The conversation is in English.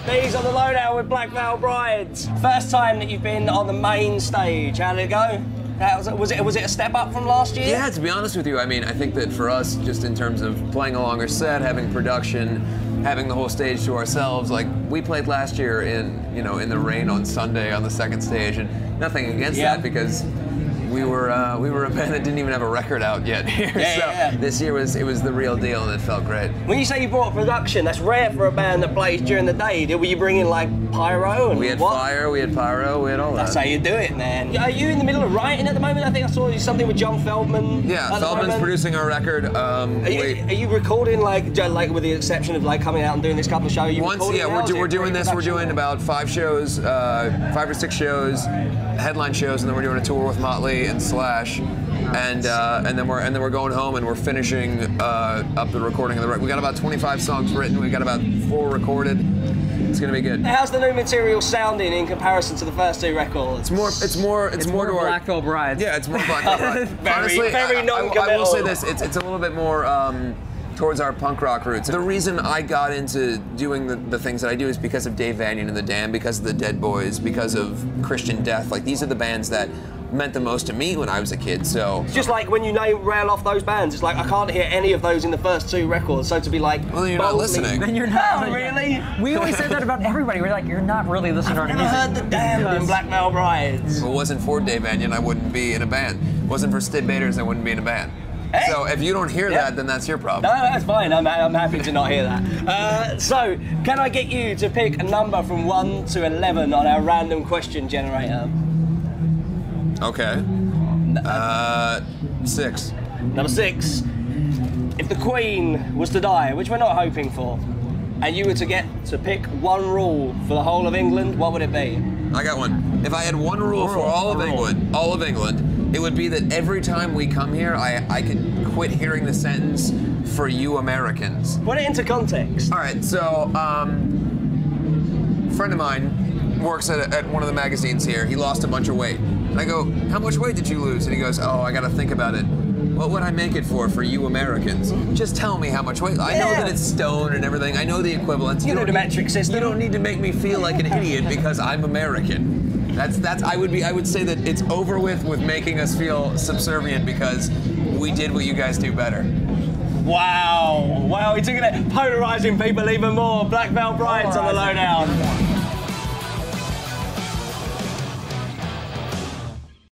These are the lowdown with Black Veil Brides. First time that you've been on the main stage. How did it go? Was it a step up from last year? Yeah, to be honest with you, I mean, I think that for us, just in terms of playing a longer set, having production, having the whole stage to ourselves, like we played last year in the rain on Sunday on the second stage, and nothing against that because we were a band that didn't even have a record out yet here. This year it was the real deal, and it felt great. When you say you brought production, that's rare for a band that plays during the day. Were you bringing like pyro and we had fire, we had pyro, we had all that. That's how you do it, man. Are you in the middle of writing at the moment? I think I saw something with John Feldman. Yeah, Feldman's producing our record. Are you recording like with the exception of like coming out and doing this couple of shows? We're doing this. We're doing about 5 shows, 5 or 6 shows, headline shows, and then we're doing a tour with Motley and Slash, and then we're going home and we're finishing up the recording of the record. We got about 25 songs written. We got about 4 recorded. It's gonna be good. How's the new material sounding in comparison to the first 2 records? It's more to our Black Veil Brides. Yeah, it's more Black Veil Brides. Honestly, very non-committal. I will say this: it's a little bit more towards our punk rock roots. The reason I got into doing the things that I do is because of Dave Vanian and the Damned, because of the Dead Boys, because of Christian Death. Like these are the bands that meant the most to me when I was a kid. So it's just like when you rail off those bands, it's like I can't hear any of those in the first 2 records. So to be like, well, then you're not listening. Then you're not. Oh, really? We always say that about everybody. We're like, you're not really listening to our music. I've never heard the Damned in Black Veil Brides. If it wasn't for Dave Vanian, I wouldn't be in a band. If it wasn't for Stid Baders, I wouldn't be in a band. Hey. So if you don't hear that, then that's your problem. No, that's fine. I'm happy to not hear that. So, can I get you to pick a number from 1 to 11 on our random question generator? Okay. 6. Number 6. If the Queen was to die, which we're not hoping for, and you were to get to pick one rule for the whole of England, what would it be? I got one. If I had one rule for all of England, it would be that every time we come here, I could quit hearing the sentence, "for you Americans." Put it into context. All right, so a friend of mine works at one of the magazines here. He lost a bunch of weight. And I go, "How much weight did you lose?" And he goes, "Oh, I gotta think about it. What would I make it for you Americans? Just tell me how much weight." I know that it's stone and everything. I know the equivalents. You know the metric system. You don't need to make me feel like an idiot because I'm American. I would say that it's over with making us feel subservient because we did what you guys do better. Wow, he took it at polarizing people even more. Black Veil Brides on the lowdown.